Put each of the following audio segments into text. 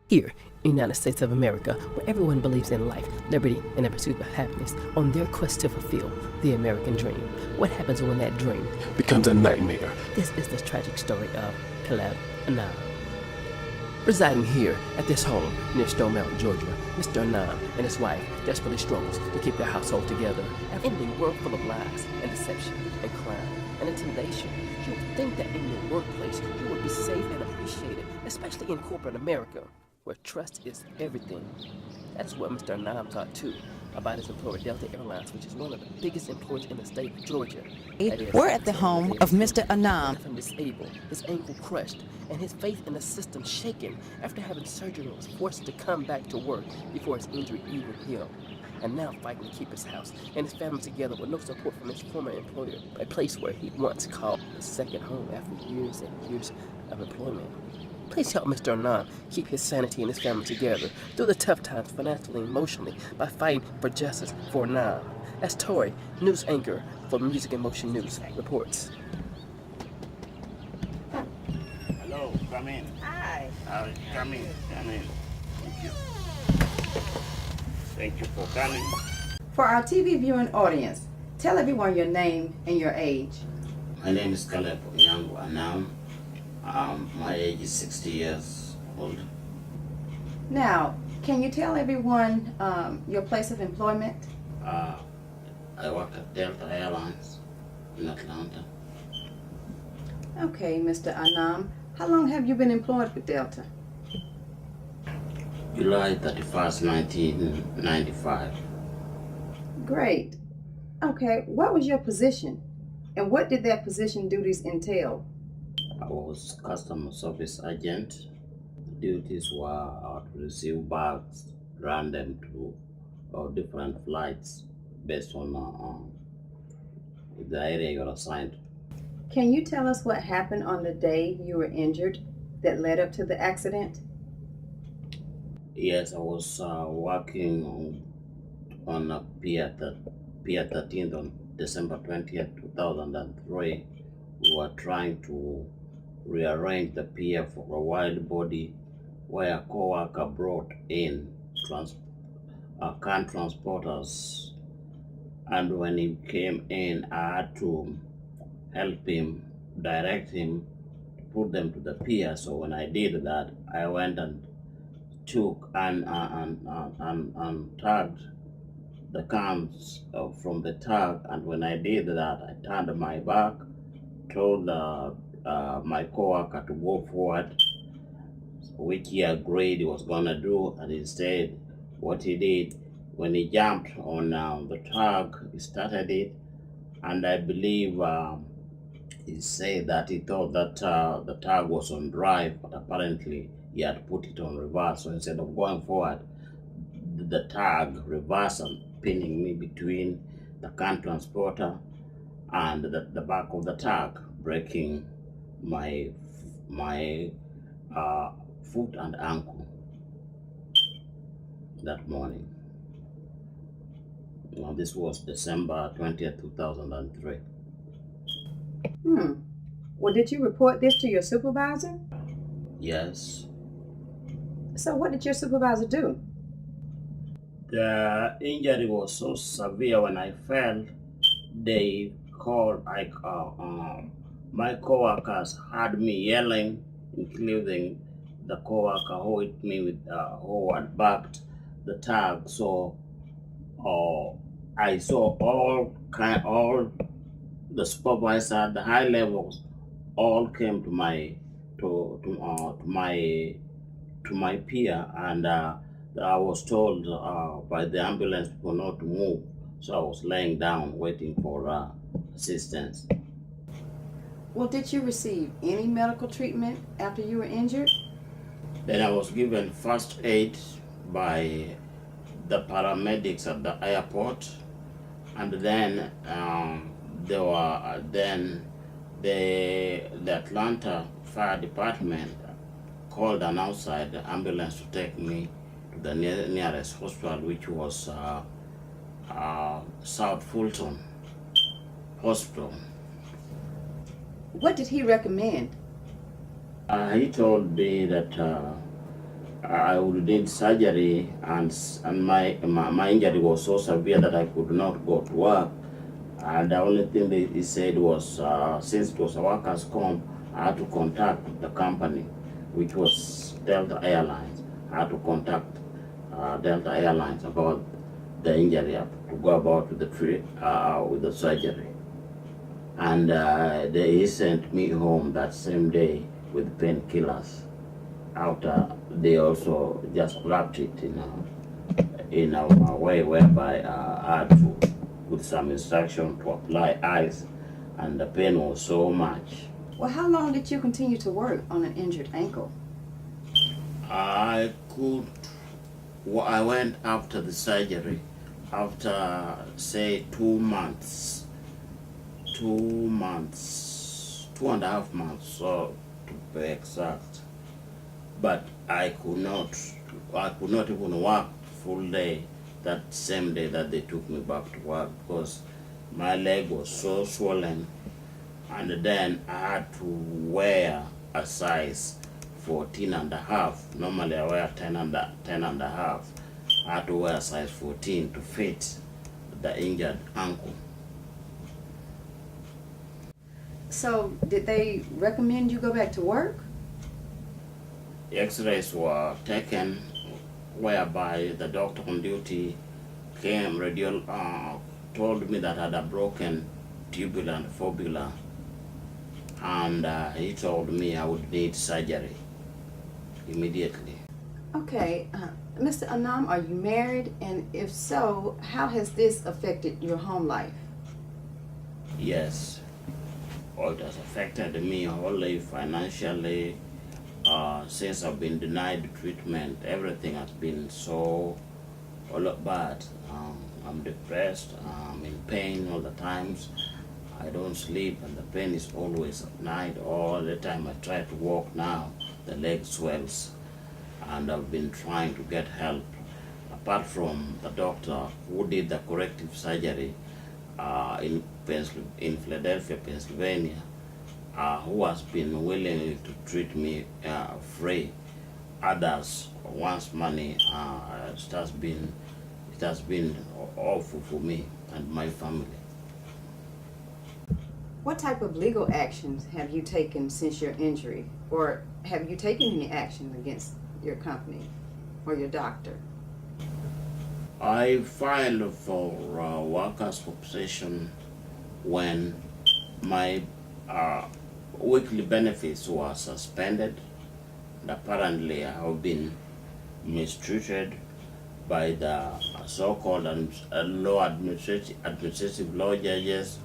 Here, in the United States of America, where everyone believes in life, liberty, and the pursuit of happiness, on their quest to fulfill the American dream. What happens when that dream becomes a nightmare? This is the tragic story of Calleb Anam. Residing here at this home near Stone Mountain, Georgia, Mr. Anam and his wife desperately struggles to keep their household together. After ending a world full of lies and deception and crime and intimidation, you would think that in your workplace you would be safe and appreciated, especially in corporate America, where trust is everything. That's what Mr. Anam thought too about his employer Delta Airlines, which is one of the biggest employers in the state of Georgia. We're at the home of Mr. Anam. Him disabled, his ankle crushed, and his faith in the system shaken after having surgery and was forced to come back to work before his injury even healed. And now fighting to keep his house and his family together with no support from his former employer, a place where he once called his second home after years and years of employment. Please help Mr. Anam keep his sanity and his family together through the tough times financially and emotionally by fighting for justice for Anam. As Tori, news anchor for Music and Motion News, reports. Hello, come in. Hi. Come in. Thank you. Thank you for coming. For our TV viewing audience, tell everyone your name and your age. My name is Calleb Anam. My age is 60 years old. Now, can you tell everyone your place of employment? I work at Delta Airlines in Atlanta. Okay, Mr. Anam. How long have you been employed with Delta? July 31st, 1995. Great. Okay, what was your position? And what did that position duties entail? I was customer service agent. Duties were to receive bags, run them to different flights based on the area you're assigned. Can you tell us what happened on the day you were injured that led up to the accident? Yes, I was working on a Pier 13th on December 20th, 2003. We were trying to rearrange the pier for a wide body where a co-worker brought in can transporters, and when he came in I had to help him, direct him to put them to the pier. So when I did that, I went and took and tagged the cans from the tag, and when I did that I turned my back, told my co-worker to go forward, which he agreed he was gonna do, and instead what he did, when he jumped on the tag, he started it, and I believe he said that he thought that the tag was on drive, but apparently he had put it on reverse. So instead of going forward, the tag reversed and pinning me between the can transporter and the back of the tag, breaking my foot and ankle that morning. Now, this was December 20th, 2003. Well, did you report this to your supervisor? Yes. So what did your supervisor do? The injury was so severe when I fell, they called, my co-workers had me yelling, including the co-worker who hit me with, who had backed the tag. So I saw all the supervisor, the high levels, all came to my pier, and I was told by the ambulance people not to move. So I was laying down waiting for assistance. Well, did you receive any medical treatment after you were injured? Then I was given first aid by the paramedics at the airport, and then the Atlanta Fire Department called an outside ambulance to take me to the nearest hospital, which was South Fulton Hospital. What did he recommend? He told me that I would need surgery, and my injury was so severe that I could not go to work. And the only thing that he said was, since it was a workers' comp, I had to contact the company, which was Delta Airlines. I had to contact Delta Airlines about the injury, to go about with the surgery. And they sent me home that same day with painkillers. After they also just wrapped it in a way whereby I had to, with some instruction, to apply ice, and the pain was so much. Well, how long did you continue to work on an injured ankle? I could. I went after the surgery, after say 2 months, 2.5 months, so to be exact. But I could not even work full day that same day that they took me back to work, because my leg was so swollen, and then I had to wear a size 14 and a half. Normally I wear 10 and a half. I had to wear a size 14 to fit the injured ankle. So, did they recommend you go back to work? X-rays were taken, whereby the doctor on duty came, told me that I had a broken tubular and fibula, and he told me I would need surgery immediately. Okay, Mr. Anam, are you married? And if so, how has this affected your home life? Yes, it has affected me wholly financially. Since I've been denied treatment, everything has been so bad. I'm depressed, I'm in pain all the times. I don't sleep, and the pain is always at night. All the time I try to walk now, the leg swells, and I've been trying to get help. Apart from the doctor who did the corrective surgery in Philadelphia, Pennsylvania, who has been willing to treat me free. Others wants money. It has been awful for me and my family. What type of legal actions have you taken since your injury? Or have you taken any action against your company or your doctor? I filed for workers' compensation when my weekly benefits were suspended. And apparently I have been mistreated by the so-called administrative law judges,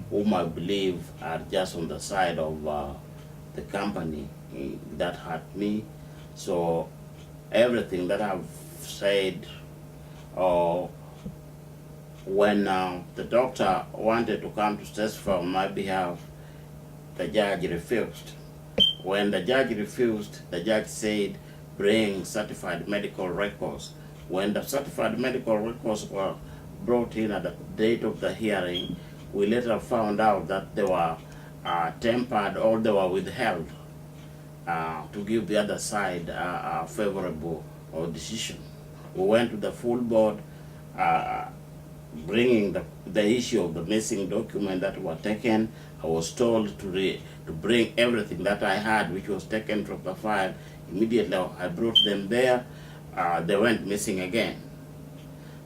whom I believe are just on the side of the company that hurt me. So everything that I've said, when the doctor wanted to come to testify on my behalf, the judge refused. When the judge refused, the judge said, bring certified medical records. When the certified medical records were brought in at the date of the hearing, we later found out that they were tempered, or they were withheld to give the other side a favorable decision. We went to the full board, bringing the issue of the missing document that were taken. I was told to bring everything that I had, which was taken from the file. Immediately I brought them there. They went missing again.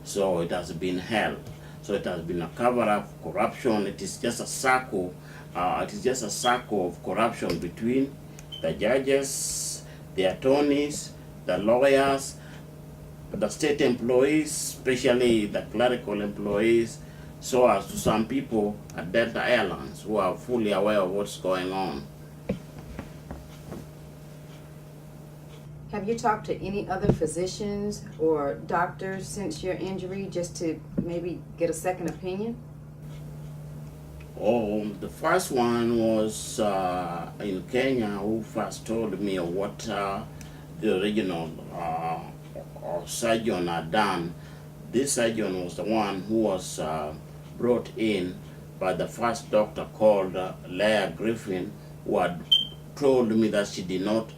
So it has been held. So it has been a cover-up, corruption. It is just a circle. It is just a circle of corruption between the judges, the attorneys, the lawyers, the state employees, especially the clerical employees, so as to some people at Delta Airlines who are fully aware of what's going on. Have you talked to any other physicians or doctors since your injury, just to maybe get a second opinion? The first one was in Kenya, who first told me what the original surgeon had done. This surgeon was the one who was brought in by the first doctor, called Leah Griffin, who had told me that she did not